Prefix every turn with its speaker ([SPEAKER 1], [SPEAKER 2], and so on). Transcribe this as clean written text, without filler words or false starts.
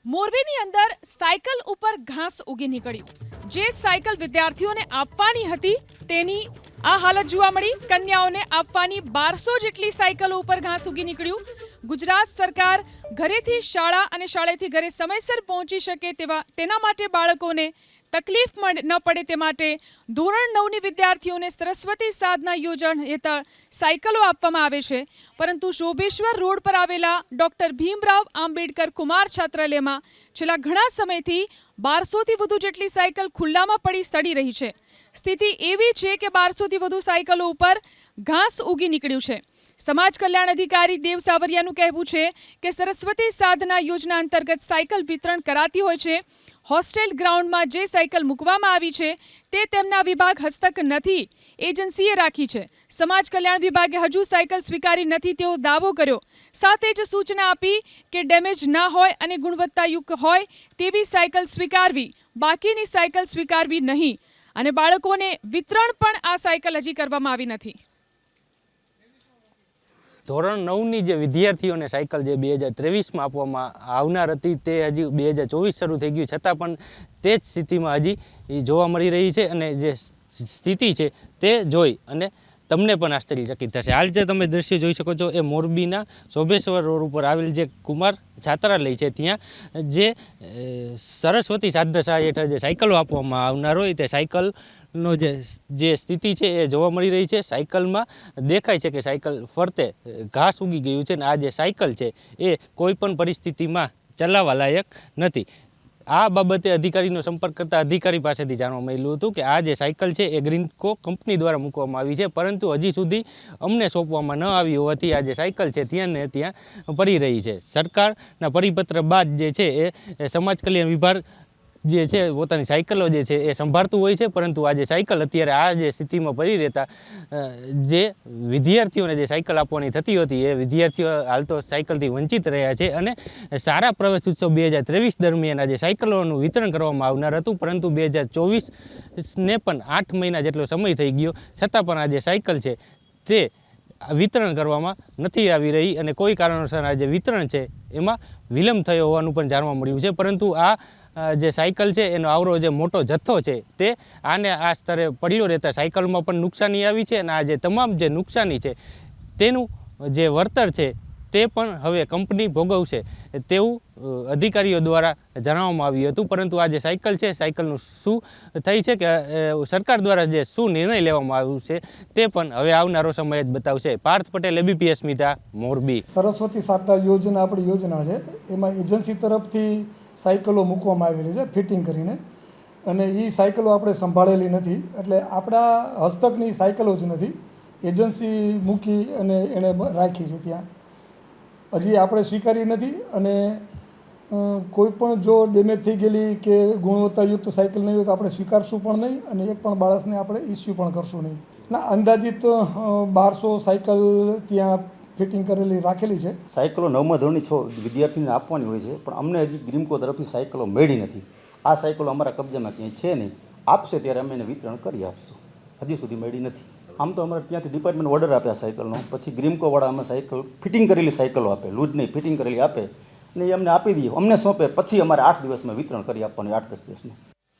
[SPEAKER 1] મોરબીની અંદર સાયકલ ઉપર ઘાસ ઉગી નીકળ્યું। જે સાયકલ વિદ્યાર્થીઓને આપવાની હતી તેની આ હાલત જોવા મળી। કન્યાઓને આપવાની 1200 જેટલી સાયકલો ઉપર ઘાસ ઉગી નીકળ્યું। ગુજરાત સરકાર ઘરેથી શાળા અને શાળાથી ઘરે સમયસર પહોંચી શકે તેના માટે બાળકોને તકલીફ ન પડે તે માટે ધોરણ 9ની વિદ્યાર્થીઓને સરસ્વતી સાધના યોજના હેઠળ સાયકલો આપવામાં આવે છે, પરંતુ શોભેશ્વર રોડ પર આવેલા ડોક્ટર ભીમરાવ આંબેડકર કુમાર છાત્રાલયમાં છેલ્લા ઘણા સમયથી 1200થી વધુ જેટલી સાયકલ ખુલ્લામાં પડી સડી રહી છે। સ્થિતિ એવી છે કે 1200થી વધુ સાયકલો ઉપર ઘાસ ઉગી નીકળ્યું છે। સમાજ કલ્યાણ અધિકારી દેવ સાવરિયાનું કહેવું છે કે સરસ્વતી સાધના યોજના અંતર્ગત સાયકલ વિતરણ કરાતી હોય છે। હોસ્ટેલ ગ્રાઉન્ડમાં જે સાયકલ મૂકવામાં આવી છે તે તેમના વિભાગ હસ્તક નથી, એજન્સીએ રાખી છે। સમાજ કલ્યાણ વિભાગે હજુ સાયકલ સ્વીકારી નથી તેવો દાવો કર્યો। સાથે જ સૂચના આપી કે ડેમેજ ના હોય અને ગુણવત્તાયુક્ત હોય તેવી સાયકલ સ્વીકારવી, બાકીની સાયકલ સ્વીકારવી નહીં, અને બાળકોને વિતરણ પણ આ સાયકલ હજી કરવામાં આવી નથી।
[SPEAKER 2] ધોરણ 9ની જે વિદ્યાર્થીઓને સાયકલ જે 2023માં આપવામાં આવનાર હતી તે હજી 2024 શરૂ થઈ ગયું, છતાં પણ તે જ સ્થિતિમાં હજી જોવા મળી રહી છે। અને જે સ્થિતિ છે તે જોઈ અને તમને પણ આશ્ચર્યચકિત થશે। હાલ જે તમે દ્રશ્ય જોઈ શકો છો એ મોરબીના શોભેશ્વર રોડ ઉપર આવેલ જે કુમાર છાત્રાલય છે, ત્યાં જે સરસ્વતી સાધના સહાય હેઠળ જે સાયકલો આપવામાં આવનાર હોય તે સાયકલનો જે સ્થિતિ છે એ જોવા મળી રહી છે। સાયકલમાં દેખાય છે કે સાયકલ ફરતે ઘાસ ઉગી ગયું છે, અને આ જે સાયકલ છે એ કોઈ પણ પરિસ્થિતિમાં ચલાવવા લાયક નથી। આ બાબતે અધિકારીનો સંપર્ક કરતા અધિકારી પાસેથી જાણવા મળ્યું હતું કે આ જે સાયકલ છે એ ગ્રીનકો કંપની દ્વારા મૂકવામાં આવી છે, પરંતુ હજી સુધી અમને સોંપવામાં ન આવી હોવાથી આ જે સાયકલ છે ત્યાં ને ત્યાં પડી રહી છે। સરકારના પરિપત્ર બાદ જે છે એ સમાજ કલ્યાણ વિભાગ જે છે પોતાની સાયકલો જે છે એ સંભાળતું હોય છે, પરંતુ આ જે સાયકલ અત્યારે આ જે સ્થિતિમાં પડી રહેતા જે વિદ્યાર્થીઓને જે સાયકલ આપવાની થતી હતી એ વિદ્યાર્થીઓ હાલ તો સાયકલથી વંચિત રહ્યા છે। અને સારા પ્રવેશ ઉત્સવ 2023 દરમિયાન આજે સાયકલોનું વિતરણ કરવામાં આવનાર હતું, પરંતુ 2024ને પણ 8 મહિના જેટલો સમય થઈ ગયો, છતાં પણ આ જે સાયકલ છે તે વિતરણ કરવામાં નથી આવી રહી, અને કોઈ કારણોસર આ જે વિતરણ છે એમાં વિલંબ થયો હોવાનું પણ જાણવા મળ્યું છે। પરંતુ આ જે સાયકલ છે એનો આવરો જે મોટો જથ્થો છે તે આને આ સ્તરે પડ્યો રહેતા સાયકલમાં પણ નુકસાની આવી છે, અને આ જે તમામ જે નુકસાની છે તેનું જે વળતર છે તે પણ હવે કંપની ભોગવશે તેવું અધિકારીઓ દ્વારા જણાવવામાં આવ્યું હતું। પરંતુ આ જે સાયકલ છે સાયકલનું શું થઈ છે કે સરકાર દ્વારા જે શું નિર્ણય લેવામાં આવ્યું છે તે પણ હવે આવનારો સમય જ બતાવશે। પાર્થ પટેલ, ABP અસ્મિતા, મોરબી।
[SPEAKER 3] સરસ્વતી સાધના યોજના આપણી યોજના છે, એમાં એજન્સી તરફથી સાયકલો મૂકવામાં આવેલી છે ફિટિંગ કરીને, અને એ સાયકલો આપણે સંભાળેલી નથી, એટલે આપણા હસ્તકની સાયકલો જ નથી, એજન્સી મૂકી અને એણે રાખી છે ત્યાં, હજી આપણે સ્વીકારી નથી। અને કોઈ પણ જો ડેમેજ થઈ ગયેલી કે ગુણવત્તાયુક્ત સાયકલ નહીં હોય તો આપણે સ્વીકારશું પણ નહીં, અને એક પણ બાળકને આપણે ઇસ્યુ પણ કરશું નહીં। ના, અંદાજિત 1200 સાયકલ ત્યાં ફિટિંગ કરેલી રાખેલી છે।
[SPEAKER 4] સાયકલો 9મા ધોરણની વિદ્યાર્થીને આપવાની હોય છે, પણ અમને હજી ગ્રીમકો તરફથી સાયકલો મળી નથી। આ સાયકલો અમારા કબજામાં ક્યાંય છે નહીં, આપશે ત્યારે અમે એને વિતરણ કરી આપશું, હજી સુધી મળી નથી। આમ તો અમારે ત્યાંથી ડિપાર્ટમેન્ટ ઓર્ડર આપ્યા સાયકલનો, પછી ગ્રીમકોવાળા અમે સાયકલ ફિટિંગ કરેલી સાયકલો આપે, લૂજ નહીં ફિટિંગ કરેલી આપે, અને એ અમને આપી દઈએ, અમને સોંપે, પછી અમારે 8 દિવસમાં વિતરણ કરી આપવાનું, 8-10 દિવસમાં।